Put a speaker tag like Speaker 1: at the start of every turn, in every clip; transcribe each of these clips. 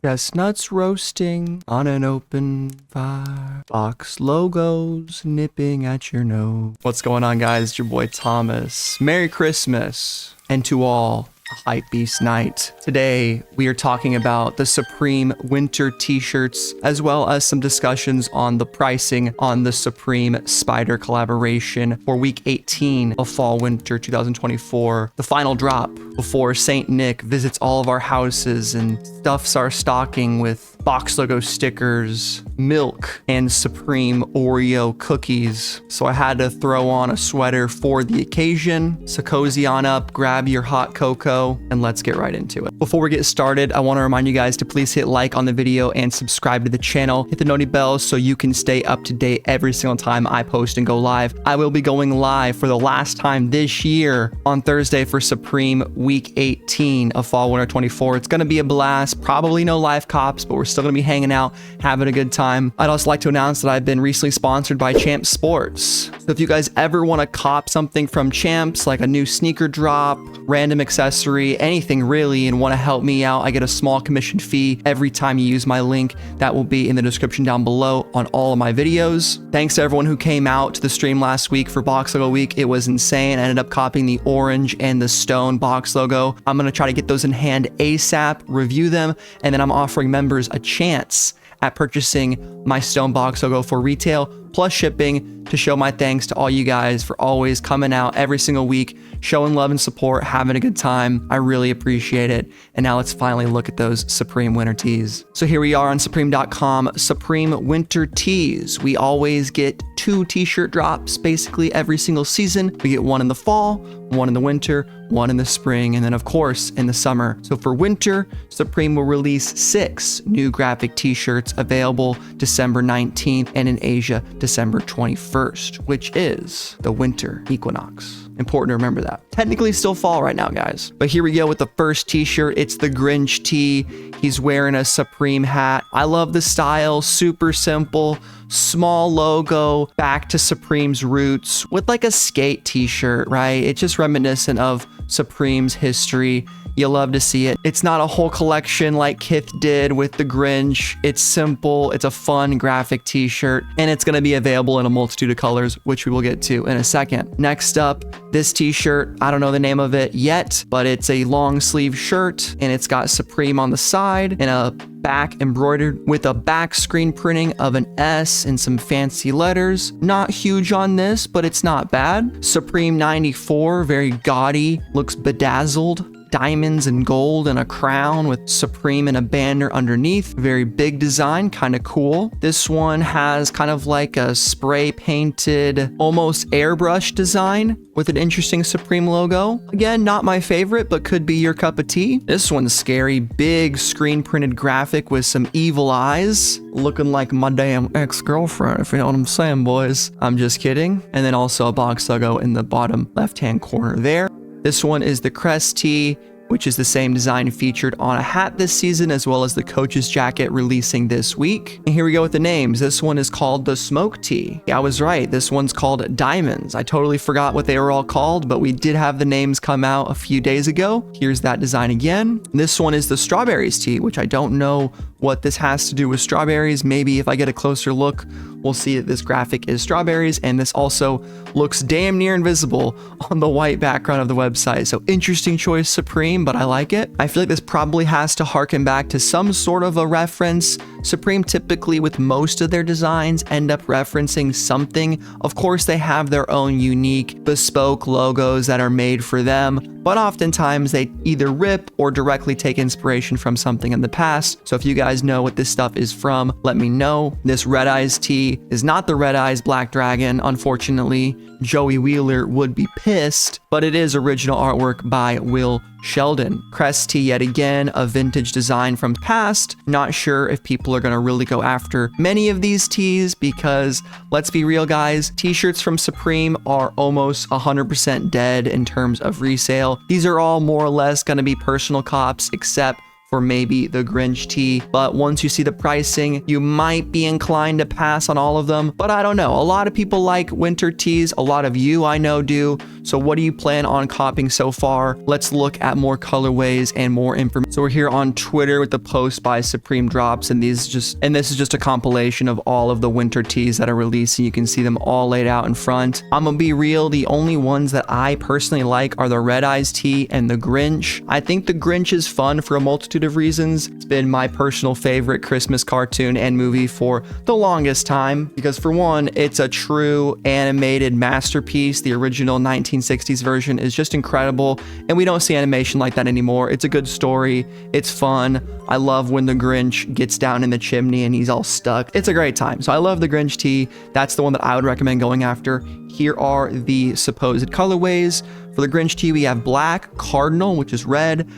Speaker 1: Chestnuts roasting on an open fire. Box logos nipping at your nose. What's going on, guys? It's your boy Thomas. Merry Christmas. And to all, a hype beast night. Today, we are talking about the Supreme winter t-shirts, as well as some discussions on the pricing on the Supreme Spider collaboration for week 18 of fall winter 2024. The final drop before Saint Nick visits all of our houses and stuffs our stocking with box logo stickers, milk, and Supreme Oreo cookies. So I had to throw on a sweater for the occasion. So cozy on up, grab your hot cocoa, and let's get right into it. Before we get started, I want to remind you guys to please hit like on the video and subscribe to the channel. Hit the noti bell so you can stay up to date every single time I post and go live. I will be going live for the last time this year on Thursday for Supreme week 18 of fall winter 24. It's going to be a blast. Probably no live cops, but we're still going to be hanging out, having a good time. I'd also like to announce that I've been recently sponsored by Champs Sports. So if you guys ever want to cop something from Champs, like a new sneaker drop, random accessory, anything really, and want to help me out, I get a small commission fee every time you use my link. That will be in the description down below on all of my videos. Thanks to everyone who came out to the stream last week for Box Logo Week. It was insane. I ended up copying the orange and the stone box logo. I'm going to try to get those in hand ASAP, review them, and then I'm offering members a chance at purchasing my stone box logo for retail plus shipping to show my thanks to all you guys for always coming out every single week, showing love and support, having a good time. I really appreciate it. And now let's finally look at those Supreme winter tees. So here we are on supreme.com, Supreme winter tees. We always get 2 t-shirt drops basically every single season. We get one in the fall, one in the winter, one in the spring, and then of course in the summer. So for winter, Supreme will release 6 new graphic t-shirts available December 19th and in Asia December 21st, which is the winter equinox. Important to remember that. Technically still fall right now, guys. But here we go with the first t-shirt. It's the Grinch tee. He's wearing a Supreme hat. I love the style, super simple, small logo, back to Supreme's roots with like a skate t-shirt, right? It's just reminiscent of Supreme's history. You love to see it. It's not a whole collection like Kith did with the Grinch. It's simple. It's a fun graphic t-shirt, and it's going to be available in a multitude of colors, which we will get to in a second. Next up, this t-shirt. I don't know the name of it yet, but it's a long sleeve shirt, and it's got Supreme on the side and a back embroidered with a back screen printing of an S and some fancy letters. Not huge on this, but it's not bad. Supreme 94, very gaudy, looks bedazzled. Diamonds and gold and a crown with Supreme and a banner underneath. Very big design, kind of cool. This one has kind of like a spray painted, almost airbrush design with an interesting Supreme logo. Again, not my favorite, but could be your cup of tea. This one's scary. Big screen printed graphic with some evil eyes, looking like my damn ex-girlfriend, if you know what I'm saying, boys. I'm just kidding. And then also a box logo in the bottom left-hand corner there. This one is the Crest tee, which is the same design featured on a hat this season, as well as the coach's jacket releasing this week. And here we go with the names. This one is called the Smoke tee. Yeah, I was right. This one's called Diamonds. I totally forgot what they were all called, but we did have the names come out a few days ago. Here's that design again. This one is the Strawberries tee, which I don't know what this has to do with strawberries. Maybe if I get a closer look, we'll see that this graphic is strawberries, and this also looks damn near invisible on the white background of the website. So interesting choice, Supreme, but I like it. I feel like this probably has to harken back to some sort of a reference. Supreme typically with most of their designs end up referencing something. Of course, they have their own unique bespoke logos that are made for them, but oftentimes they either rip or directly take inspiration from something in the past. So if you guys know what this stuff is from, let me know. This Red Eyes tee is not the Red Eyes Black Dragon, unfortunately. Joey Wheeler would be pissed, but it is original artwork by Will Sheldon. Crest tee yet again, a vintage design from the past. Not sure if people are going to really go after many of these tees because, let's be real guys, t-shirts from Supreme are almost 100% dead in terms of resale. These are all more or less going to be personal cops, except for maybe the Grinch tee, but once you see the pricing, you might be inclined to pass on all of them, but I don't know. A lot of people like winter tees. A lot of you I know do. So what do you plan on copying so far? Let's look at more colorways and more information. So we're here on Twitter with the post by Supreme Drops, and this is just a compilation of all of the winter tees that are releasing. You can see them all laid out in front. I'm gonna be real, the only ones that I personally like are the Red Eyes tee and the Grinch. I think the Grinch is fun for a multitude of reasons. It's been my personal favorite Christmas cartoon and movie for the longest time because, for one, it's a true animated masterpiece. The original 1960s version is just incredible, and we don't see animation like that anymore. It's a good story. It's fun. I love when the Grinch gets down in the chimney and he's all stuck. It's a great time. So I love the Grinch tee. That's the one that I would recommend going after. Here are the supposed colorways. For the Grinch tee, we have black, cardinal, which is red,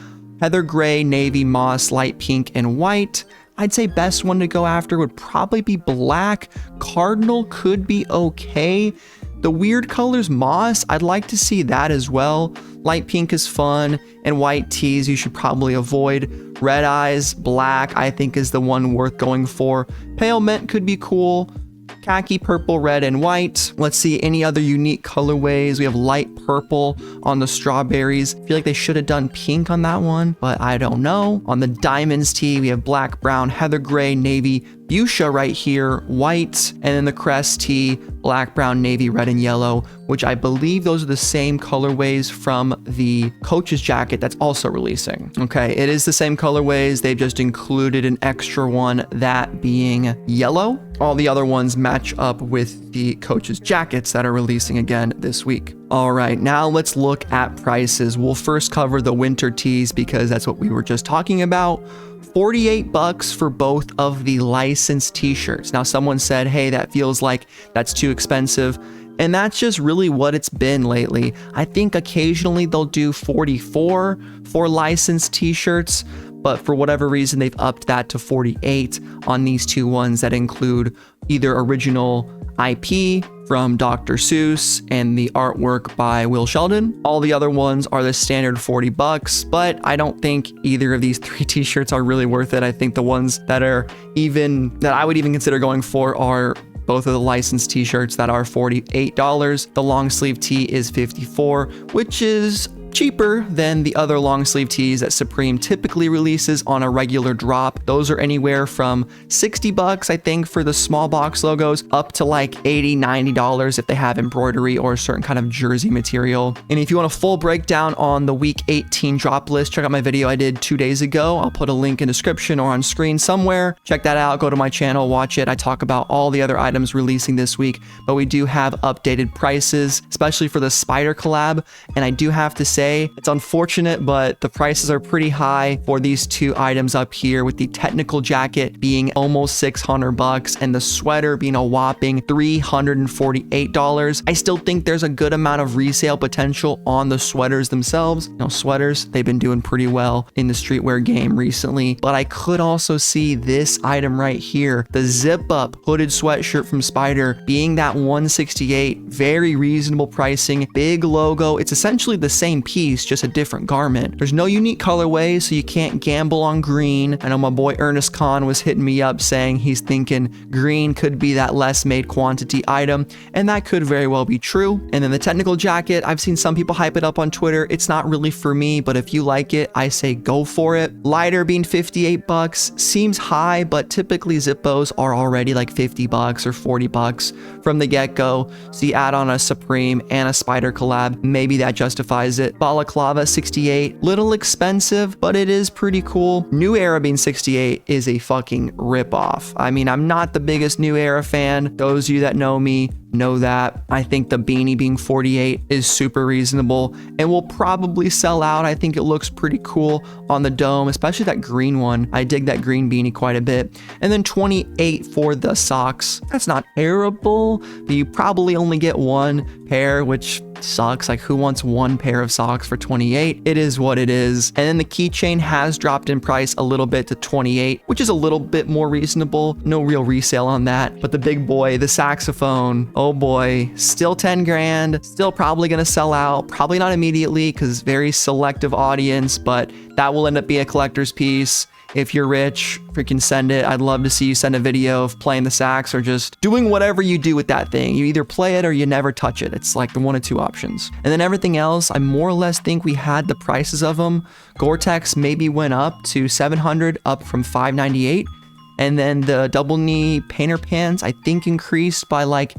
Speaker 1: heather gray, navy, moss, light pink, and white. I'd say best one to go after would probably be black. Cardinal could be okay. The weird colors, moss, I'd like to see that as well. Light pink is fun, and white tees you should probably avoid. Red Eyes, black, I think is the one worth going for. Pale mint could be cool. Khaki, purple, red, and white. Let's see any other unique colorways. We have light purple on the strawberries. I feel like they should have done pink on that one, but I don't know. On the diamonds tee, we have black, brown, heather gray, navy, fuchsia right here, white, and then the crest tee, black, brown, navy, red, and yellow, which I believe those are the same colorways from the coach's jacket that's also releasing. Okay, it is the same colorways. They've just included an extra one, that being yellow. All the other ones match up with the coach's jackets that are releasing again this week. All right, now let's look at prices. We'll first cover the winter tees because that's what we were just talking about. $48 for both of the licensed t-shirts. Now, someone said, hey, that feels like that's too expensive. And that's just really what it's been lately. I think occasionally they'll do 44 for licensed t-shirts, but for whatever reason, they've upped that to 48 on these two ones that include either original IP from Dr. Seuss and the artwork by Will Sheldon. All the other ones are the standard $40, but I don't think either of these three t-shirts are really worth it. I think the ones that I would even consider going for are both of the licensed t-shirts that are $48. The long sleeve tee is $54, which is cheaper than the other long sleeve tees that Supreme typically releases on a regular drop. Those are anywhere from $60, I think, for the small box logos, up to like $80, $90 if they have embroidery or a certain kind of jersey material. And if you want a full breakdown on the week 18 drop list, check out my video I did 2 days ago. I'll put a link in description or on screen somewhere. Check that out. Go to my channel, watch it. I talk about all the other items releasing this week, but we do have updated prices, especially for the Spider collab. And I do have to say, it's unfortunate, but the prices are pretty high for these two items up here, with the technical jacket being almost $600 and the sweater being a whopping $348. I still think there's a good amount of resale potential on the sweaters themselves. You know, sweaters, they've been doing pretty well in the streetwear game recently, but I could also see this item right here, the zip up hooded sweatshirt from Spider, being that $168, very reasonable pricing, big logo. It's essentially the same piece, just a different garment. There's no unique colorway, so you can't gamble on green. I know my boy Ernest Kahn was hitting me up saying he's thinking green could be that less made quantity item, and that could very well be true. And then the technical jacket, I've seen some people hype it up on Twitter. It's not really for me, but if you like it, I say go for it. Lighter being $58 seems high, but typically Zippos are already like $50 or $40 from the get-go. So you add on a Supreme and a Spider collab, maybe that justifies it. Balaclava 68, little expensive, but it is pretty cool. New Era being 68 is a fucking ripoff. I mean, I'm not the biggest New Era fan. Those of you that know me know that. I think the beanie being 48 is super reasonable and will probably sell out. I think it looks pretty cool on the dome, especially that green one. I dig that green beanie quite a bit. And then 28 for the socks. That's not terrible, but you probably only get one pair, which sucks. Like, who wants one pair of socks for 28? It is what it is. And then the keychain has dropped in price a little bit to 28, which is a little bit more reasonable. No real resale on that. But the big boy, the saxophone, oh boy, still 10 grand, still probably gonna sell out. Probably not immediately because very selective audience, but that will end up being a collector's piece. If you're rich, freaking send it. I'd love to see you send a video of playing the sax or just doing whatever you do with that thing. You either play it or you never touch it. It's like the one of two options. And then everything else, I more or less think we had the prices of them. Gore-Tex maybe went up to $700, up from $598. And then the double knee painter pants, I think increased by like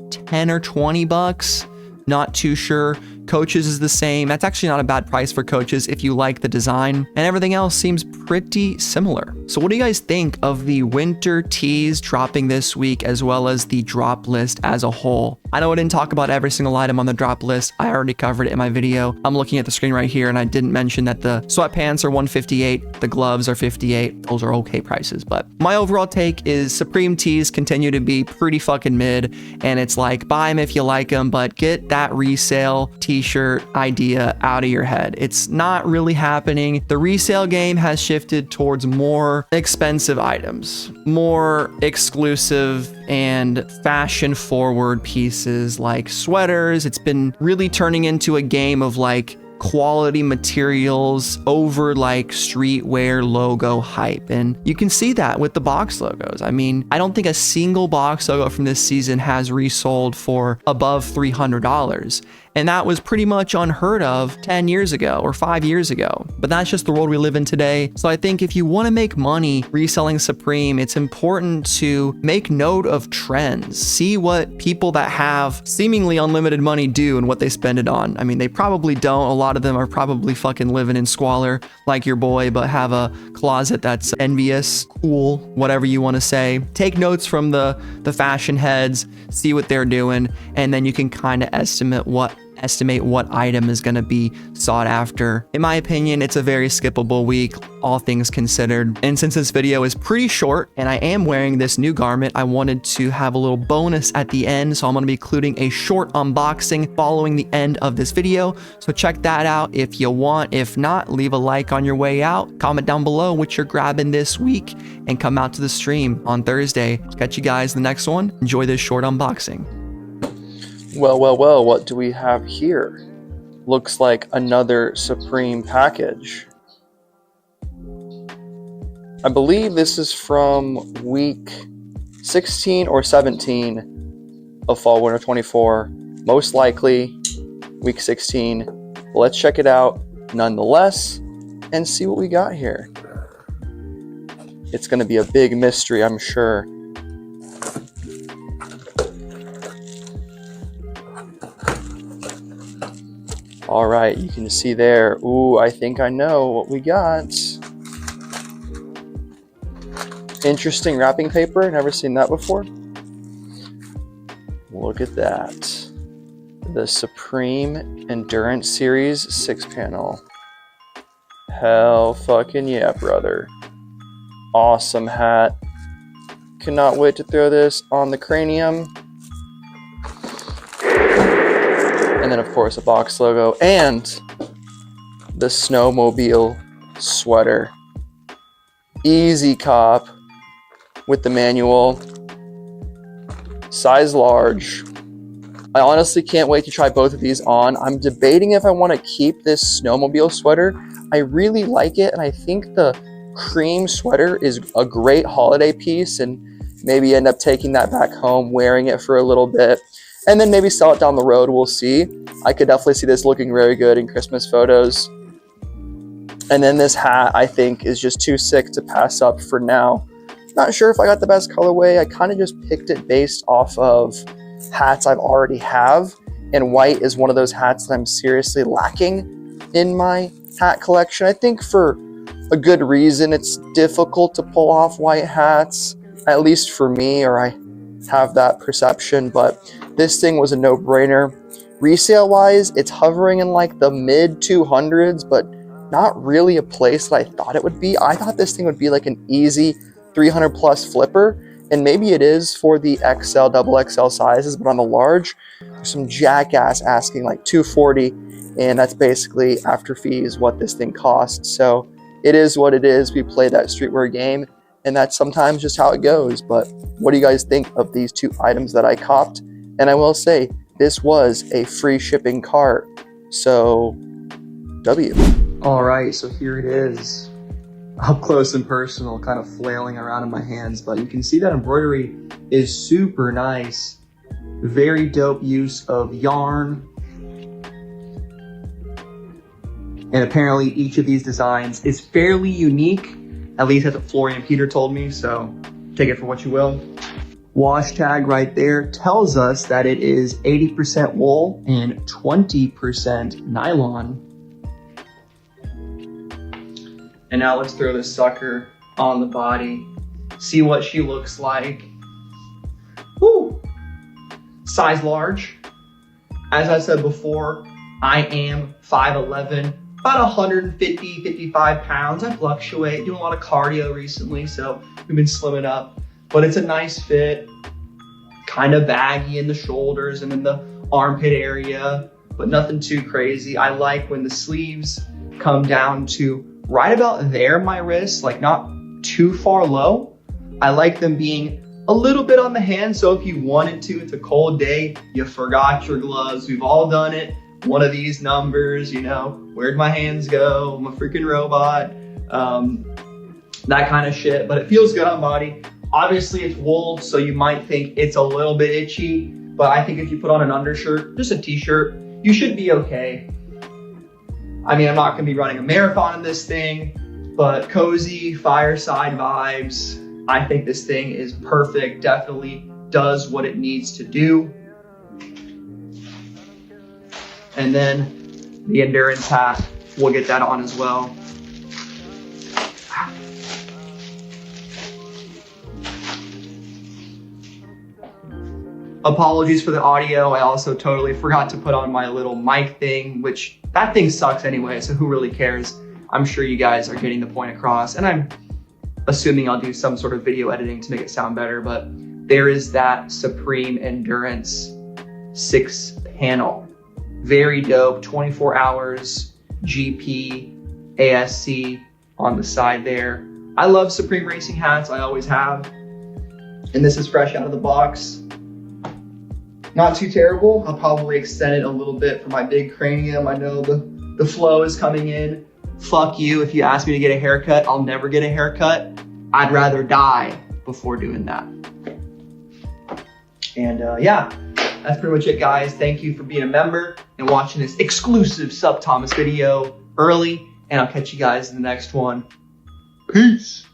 Speaker 1: 10 or 20 bucks. Not too sure. Coaches is the same. That's actually not a bad price for Coaches if you like the design. And everything else seems pretty similar. So what do you guys think of the winter tees dropping this week, as well as the drop list as a whole? I know I didn't talk about every single item on the drop list. I already covered it in my video. I'm looking at the screen right here, and I didn't mention that the sweatpants are $158, the gloves are $58. Those are okay prices. But my overall take is Supreme tees continue to be pretty fucking mid, and it's like, buy them if you like them, but get that resale t-shirt idea out of your head. It's not really happening. The resale game has shifted towards more expensive items, more exclusive and fashion forward pieces like sweaters. It's been really turning into a game of like quality materials over like streetwear logo hype. And you can see that with the box logos. I mean, I don't think a single box logo from this season has resold for above $300. And that was pretty much unheard of 10 years ago or 5 years ago. But that's just the world we live in today. So I think if you want to make money reselling Supreme, it's important to make note of trends. See what people that have seemingly unlimited money do and what they spend it on. I mean, they probably don't. A lot of them are probably fucking living in squalor like your boy, but have a closet that's envious, cool, whatever you want to say. Take notes from the fashion heads, see what they're doing, and then you can kind of estimate what item is going to be sought after. In my opinion, it's a very skippable week, all things considered. And since this video is pretty short and I am wearing this new garment, I wanted to have a little bonus at the end. So I'm going to be including a short unboxing following the end of this video. So check that out if you want. If not, leave a like on your way out. Comment down below what you're grabbing this week and come out to the stream on Thursday. Catch you guys in the next one. Enjoy this short unboxing.
Speaker 2: Well, what do we have here? Looks like another Supreme package. I believe this is from week 16 or 17 of Fall Winter 24. Most likely week 16. Let's check it out nonetheless and see what we got here. It's going to be a big mystery, I'm sure. All right, you can see there. Ooh, I think I know what we got. Interesting wrapping paper. Never seen that before. Look at that. The Supreme Endurance Series 6-panel. Hell fucking yeah, brother. Awesome hat. Cannot wait to throw this on the cranium. And then, of course, a box logo and the snowmobile sweater. Easy cop with the manual. Size large. I honestly can't wait to try both of these on. I'm debating if I want to keep this snowmobile sweater. I really like it, and I think the cream sweater is a great holiday piece, and maybe end up taking that back home, wearing it for a little bit, and then maybe sell it down the road. We'll see. I could definitely see this looking very good in Christmas photos. And then this hat, I think, is just too sick to pass up for now. Not sure if I got the best colorway. I kind of just picked it based off of hats I've already have. And white is one of those hats that I'm seriously lacking in my hat collection. I think for a good reason. It's difficult to pull off white hats, at least for me, or I have that perception, but this thing was a no-brainer. Resale wise, it's hovering in like the mid 200s, but not really a place that I thought it would be. I thought this thing would be like an easy 300 plus flipper, and maybe it is for the XL, double XL sizes, but on the large, there's some jackass asking like 240, and that's basically after fees what this thing costs. So it is what it is. We play that streetwear game, and that's sometimes just how it goes. But what do you guys think of these two items that I copped? And I will say, this was a free shipping cart, so W. All right, so here it is.
Speaker 1: up close and personal, kind of flailing around in my hands, but you can see that embroidery is super nice. Very dope use of yarn. And apparently each of these designs is fairly unique, at least that's what Florian Peter told me, so take it for what you will. Wash tag right there tells us that it is 80% wool and 20% nylon. And now let's throw this sucker on the body, see what she looks like. Woo! Size large. As I said before, I am 5'11", about 150, 55 pounds. I fluctuate, doing a lot of cardio recently, so we've been slimming up. But it's a nice fit, kind of baggy in the shoulders and in the armpit area, but nothing too crazy. I like when the sleeves come down to right about there, my wrist, like not too far low. I like them being a little bit on the hand, so if you wanted to, it's a cold day, you forgot your gloves, we've all done it. One of these numbers, you know, where'd my hands go? I'm a freaking robot. That kind of shit, but it feels good on body. Obviously it's wool, so you might think it's a little bit itchy, but I think if you put on an undershirt, just a t-shirt, you should be okay. I mean, I'm not gonna be running a marathon in this thing, but cozy, fireside vibes. I think this thing is perfect, definitely does what it needs to do. And then the endurance hat, we'll get that on as well. Apologies for the audio. I also totally forgot to put on my little mic thing, which that thing sucks anyway, so who really cares? I'm sure you guys are getting the point across, and I'm assuming I'll do some sort of video editing to make it sound better, but there is that Supreme Endurance 6-panel. Very dope, 24 hours, GP, ASC on the side there. I love Supreme racing hats, I always have. And this is fresh out of the box. Not too terrible. I'll probably extend it a little bit for my big cranium. I know the flow is coming in. Fuck you, if you ask me to get a haircut, I'll never get a haircut. I'd rather die before doing that. And yeah, that's pretty much it, guys. Thank you for being a member and watching this exclusive SupThomas video early, and I'll catch you guys in the next one. Peace.